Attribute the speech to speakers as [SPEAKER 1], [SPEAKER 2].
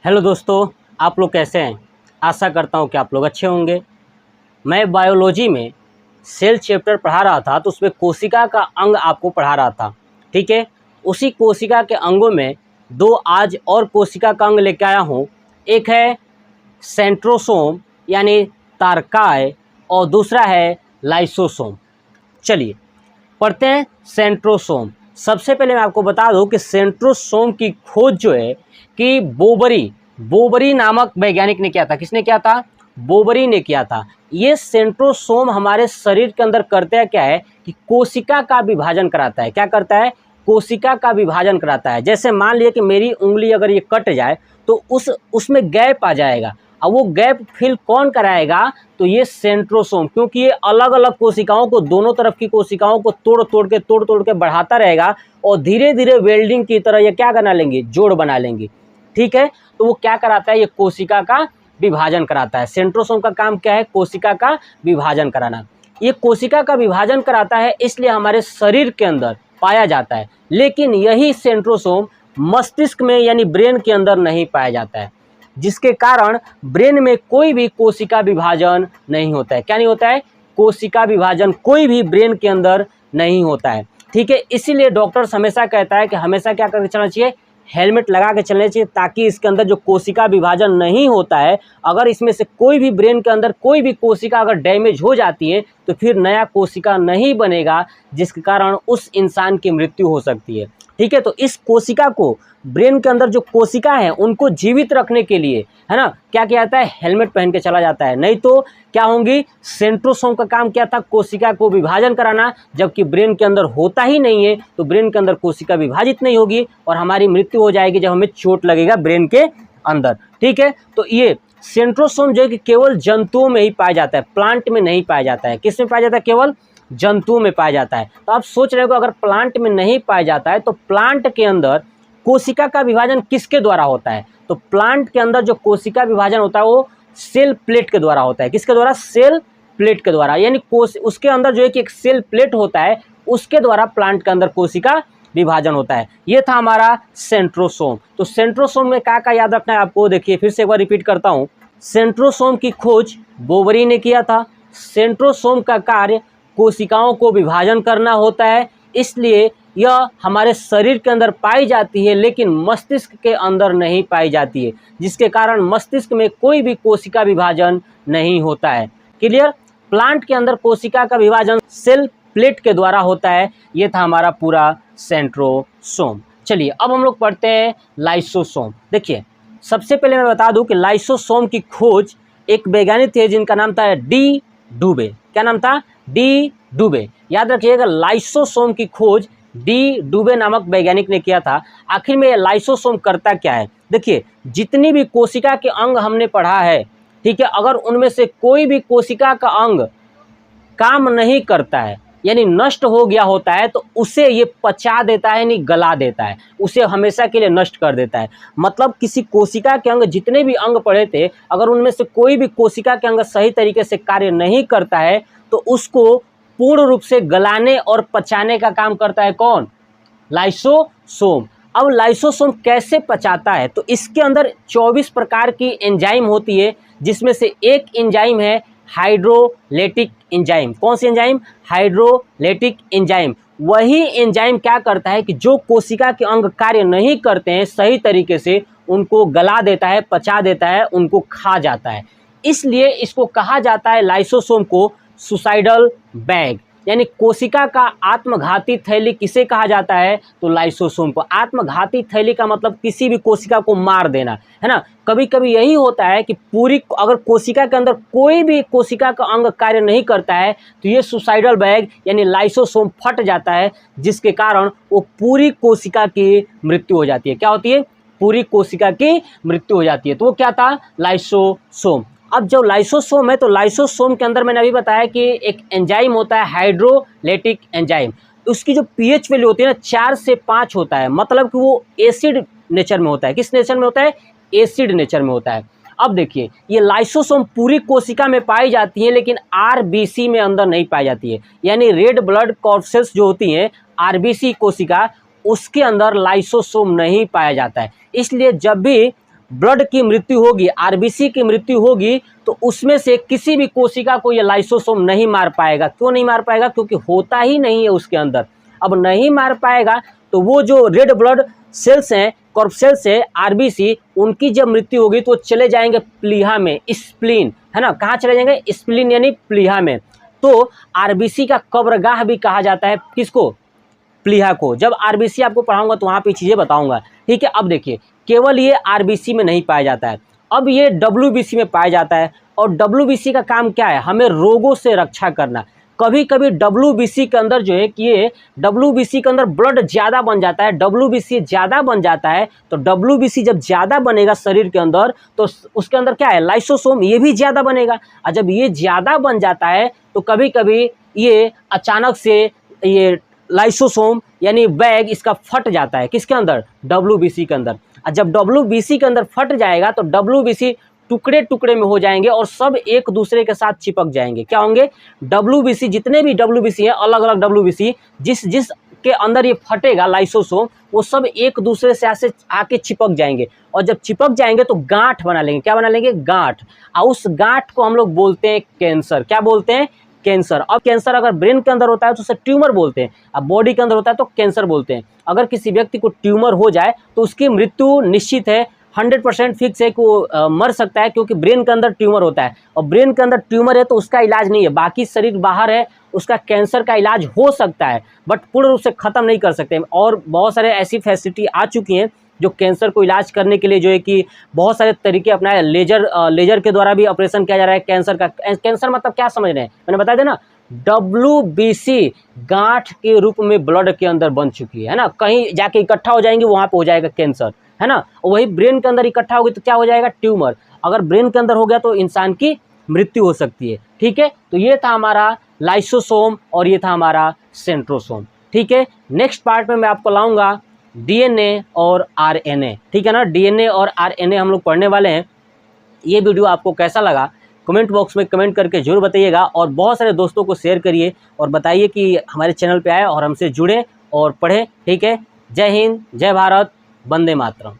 [SPEAKER 1] Hello दोस्तों, आप लोग कैसे हैं। आशा करता हूं कि आप लोग अच्छे होंगे। मैं बायोलॉजी में सेल चैप्टर पढ़ा रहा था, तो उसमें कोशिका का अंग आपको पढ़ा रहा था। ठीक है, उसी कोशिका के अंगों में दो आज और कोशिका का अंग लेके आया हूं। एक है सेंट्रोसोम यानी तारकाय, और दूसरा है लाइसोसोम। चलिए पढ़ते हैं सेंट्रोसोम। सबसे पहले मैं आपको बता दूं कि सेंट्रोसोम की खोज जो है कि बोबरी नामक वैज्ञानिक ने किया था। किसने किया था? बोबरी ने किया था। ये सेंट्रोसोम हमारे शरीर के अंदर करता है क्या है कि कोशिका का विभाजन कराता है। क्या करता है? कोशिका का विभाजन कराता है। जैसे मान लिया कि मेरी उंगली अगर ये कट जाए तो उसमें गैप आ जाएगा। अब वो गैप फिल कौन कराएगा? तो ये सेंट्रोसोम, क्योंकि ये अलग अलग कोशिकाओं को, दोनों तरफ की कोशिकाओं को तोड़ तोड़ के बढ़ाता रहेगा और धीरे धीरे वेल्डिंग की तरह ये क्या बना लेंगे? जोड़ बना लेंगे। ठीक है, तो वो क्या कराता है? ये कोशिका का विभाजन कराता है। सेंट्रोसोम का काम क्या है? कोशिका का विभाजन कराना। ये कोशिका का विभाजन कराता है, इसलिए हमारे शरीर के अंदर पाया जाता है। लेकिन यही सेंट्रोसोम मस्तिष्क में यानी ब्रेन के अंदर नहीं पाया जाता है, जिसके कारण ब्रेन में कोई भी कोशिका विभाजन नहीं होता है। क्या नहीं होता है? कोशिका विभाजन कोई भी ब्रेन के अंदर नहीं होता है। ठीक है, इसीलिए डॉक्टर्स हमेशा कहता है कि हमेशा क्या करके चलना चाहिए? हेलमेट लगा के चलना चाहिए, ताकि इसके अंदर जो कोशिका विभाजन नहीं होता है, अगर इसमें से कोई भी ब्रेन के अंदर कोई भी कोशिका अगर डैमेज हो जाती है तो फिर नया कोशिका नहीं बनेगा, जिसके कारण उस इंसान की मृत्यु हो सकती है। ठीक है, तो इस कोशिका को, ब्रेन के अंदर जो कोशिका है उनको जीवित रखने के लिए, है ना, क्या किया जाता है? हेलमेट पहन के चला जाता है। नहीं तो क्या होंगी? सेंट्रोसोम का काम क्या था? कोशिका को विभाजन कराना। जबकि ब्रेन के अंदर होता ही नहीं है, तो ब्रेन के अंदर कोशिका विभाजित नहीं होगी और हमारी मृत्यु हो जाएगी जब हमें चोट लगेगा ब्रेन के अंदर। ठीक है, तो ये सेंट्रोसोम जो है कि केवल जंतुओं में ही पाया जाता है, प्लांट में नहीं पाया जाता है। किस में पाया जाता है? केवल जंतुओं में पाया जाता है। तो आप सोच रहे हो कि अगर प्लांट में नहीं पाया जाता है तो प्लांट के अंदर कोशिका का विभाजन किसके द्वारा होता है? तो प्लांट के अंदर जो कोशिका विभाजन होता है वो सेल प्लेट के द्वारा होता है। किसके द्वारा? सेल प्लेट के द्वारा। यानी उसके अंदर जो है कि एक सेल प्लेट होता है, उसके द्वारा प्लांट के अंदर कोशिका विभाजन होता है। ये था हमारा सेंट्रोसोम। तो सेंट्रोसोम में क्या याद रखना है आपको? देखिए फिर से एक बार रिपीट करता हूँ। सेंट्रोसोम की खोज बोबरी ने किया था। सेंट्रोसोम का कार्य कोशिकाओं को विभाजन करना होता है, इसलिए यह हमारे शरीर के अंदर पाई जाती है, लेकिन मस्तिष्क के अंदर नहीं पाई जाती है, जिसके कारण मस्तिष्क में कोई भी कोशिका विभाजन नहीं होता है। क्लियर? प्लांट के अंदर कोशिका का विभाजन सेल प्लेट के द्वारा होता है। ये था हमारा पूरा सेंट्रोसोम। चलिए अब हम लोग पढ़ते हैं लाइसोसोम। देखिए सबसे पहले मैं बता दूं कि लाइसोसोम की खोज एक वैज्ञानिक थे जिनका नाम था डी डुबे। क्या नाम था? डी डुबे। याद रखिएगा, लाइसोसोम की खोज डी डुबे नामक वैज्ञानिक ने किया था। आखिर में लाइसोसोम करता क्या है? देखिए जितनी भी कोशिका के अंग हमने पढ़ा है, ठीक है, अगर उनमें से कोई भी कोशिका का अंग काम नहीं करता है यानी नष्ट हो गया होता है, तो उसे ये पचा देता है, यानी गला देता है, उसे हमेशा के लिए नष्ट कर देता है। मतलब किसी कोशिका के अंग, जितने भी अंग पढ़े थे, अगर उनमें से कोई भी कोशिका के अंग सही तरीके से कार्य नहीं करता है तो उसको पूर्ण रूप से गलाने और पचाने का काम करता है कौन? लाइसोसोम। अब लाइसोसोम कैसे पचाता है? तो इसके अंदर 24 प्रकार की एंजाइम होती है, जिसमें से एक एंजाइम है हाइड्रोलेटिक एंजाइम। कौन सी एंजाइम? Hydrolytic enzyme. वही एंजाइम क्या करता है कि जो कोशिका के अंग कार्य नहीं करते हैं सही तरीके से, उनको गला देता है, पचा देता है, उनको खा जाता है। इसलिए इसको कहा जाता है, लाइसोसोम को, सुसाइडल बैग, यानी कोशिका का आत्मघाती थैली। किसे कहा जाता है? तो लाइसोसोम को। आत्मघाती थैली का मतलब किसी भी कोशिका को मार देना, है ना। कभी कभी यही होता है कि पूरी, अगर कोशिका के अंदर कोई भी कोशिका का अंग कार्य नहीं करता है तो ये सुसाइडल बैग यानी लाइसोसोम फट जाता है, जिसके कारण वो पूरी कोशिका की मृत्यु हो जाती है। क्या होती है? पूरी कोशिका की मृत्यु हो जाती है। तो वो क्या था? लाइसोसोम। अब जो लाइसोसोम है, तो लाइसोसोम के अंदर मैंने अभी बताया कि एक एंजाइम होता है हाइड्रोलेटिक एंजाइम। उसकी जो पीएच वैल्यू होती है ना, 4 से 5 होता है, मतलब कि वो एसिड नेचर में होता है। किस नेचर में होता है? एसिड नेचर में होता है। अब देखिए ये लाइसोसोम पूरी कोशिका में पाई जाती है, लेकिन आरबीसी में अंदर नहीं पाई जाती है, यानी रेड ब्लड कॉर्पसेल्स जो होती हैं, आरबीसी कोशिका, उसके अंदर लाइसोसोम नहीं पाया जाता है। इसलिए जब भी ब्लड की मृत्यु होगी, आरबीसी की मृत्यु होगी, तो उसमें से किसी भी कोशिका को ये लाइसोसोम नहीं मार पाएगा। क्यों नहीं मार पाएगा? क्योंकि होता ही नहीं है उसके अंदर। अब नहीं मार पाएगा तो वो जो रेड ब्लड सेल्स हैं, कॉर्पसेल्स है, आरबीसी, उनकी जब मृत्यु होगी तो चले जाएंगे प्लीहा में, स्प्लीन, है ना। कहाँ चले जाएंगे? स्प्लीन यानी प्लीहा में। तो आरबीसी का कब्रगाह भी कहा जाता है किसको? प्लीहा को। जब आरबीसी आपको पढ़ाऊंगा तो वहाँ पे चीज़ें बताऊंगा, ठीक है। अब देखिए, केवल ये आरबीसी में नहीं पाया जाता है, अब ये डब्ल्यूबीसी में पाया जाता है। और डब्ल्यूबीसी का काम क्या है? हमें रोगों से रक्षा करना। कभी कभी डब्ल्यूबीसी के अंदर जो है कि ये डब्ल्यूबीसी के अंदर ब्लड ज़्यादा बन जाता है, डब्ल्यूबीसी ज़्यादा बन जाता है। तो डब्ल्यूबीसी जब ज़्यादा बनेगा शरीर के अंदर तो उसके अंदर क्या है? लाइसोसोम, ये भी ज़्यादा बनेगा। और जब ये ज़्यादा बन जाता है तो कभी कभी ये अचानक से ये लाइसोसोम यानी बैग इसका फट जाता है, किसके अंदर? डब्ल्यूबीसी के अंदर। और जब डब्ल्यूबीसी के अंदर फट जाएगा तो डब्ल्यूबीसी टुकड़े टुकड़े में हो जाएंगे और सब एक दूसरे के साथ चिपक जाएंगे। क्या होंगे? डब्ल्यूबीसी, जितने भी डब्ल्यूबीसी हैं, अलग अलग डब्ल्यूबीसी, जिस जिस के अंदर ये फटेगा लाइसोसोम, वो सब एक दूसरे से ऐसे आके चिपक जाएंगे। और जब चिपक जाएंगे तो गांठ बना लेंगे। क्या बना लेंगे? गांठ। और उस गांठ को हम लोग बोलते हैं कैंसर। क्या बोलते हैं? कैंसर। अब कैंसर अगर ब्रेन के अंदर होता है तो उसे ट्यूमर बोलते हैं, अब बॉडी के अंदर होता है तो कैंसर बोलते हैं। अगर किसी व्यक्ति को ट्यूमर हो जाए तो उसकी मृत्यु निश्चित है, 100% फिक्स है कि वो मर सकता है, क्योंकि ब्रेन के अंदर ट्यूमर होता है। और ब्रेन के अंदर ट्यूमर है तो उसका इलाज नहीं है, बाकी शरीर बाहर है, उसका कैंसर का इलाज हो सकता है बट पूर्ण रूप से ख़त्म नहीं कर सकते। और बहुत सारे ऐसी फैसिलिटी आ चुकी हैं जो कैंसर को इलाज करने के लिए जो है कि बहुत सारे तरीके अपनाए। लेजर के द्वारा भी ऑपरेशन किया जा रहा है कैंसर का। कैंसर मतलब क्या समझ रहे हैं? मैंने बता देना, डब्ल्यूबीसी गांठ के रूप में ब्लड के अंदर बन चुकी है ना, कहीं जाके इकट्ठा हो जाएंगे, वहां पे हो जाएगा कैंसर, है ना। वही ब्रेन के अंदर इकट्ठा होगी तो क्या हो जाएगा? ट्यूमर। अगर ब्रेन के अंदर हो गया तो इंसान की मृत्यु हो सकती है, ठीक है। तो ये था हमारा लाइसोसोम और ये था हमारा सेंट्रोसोम, ठीक है। नेक्स्ट पार्ट में मैं आपको लाऊंगा डीएनए और आरएनए, ठीक है ना। डीएनए और आरएनए हम लोग पढ़ने वाले हैं। ये वीडियो आपको कैसा लगा कमेंट बॉक्स में कमेंट करके जरूर बताइएगा, और बहुत सारे दोस्तों को शेयर करिए और बताइए कि हमारे चैनल पे आए और हमसे जुड़ें और पढ़ें, ठीक है। जय हिंद, जय भारत, वंदे मातरम।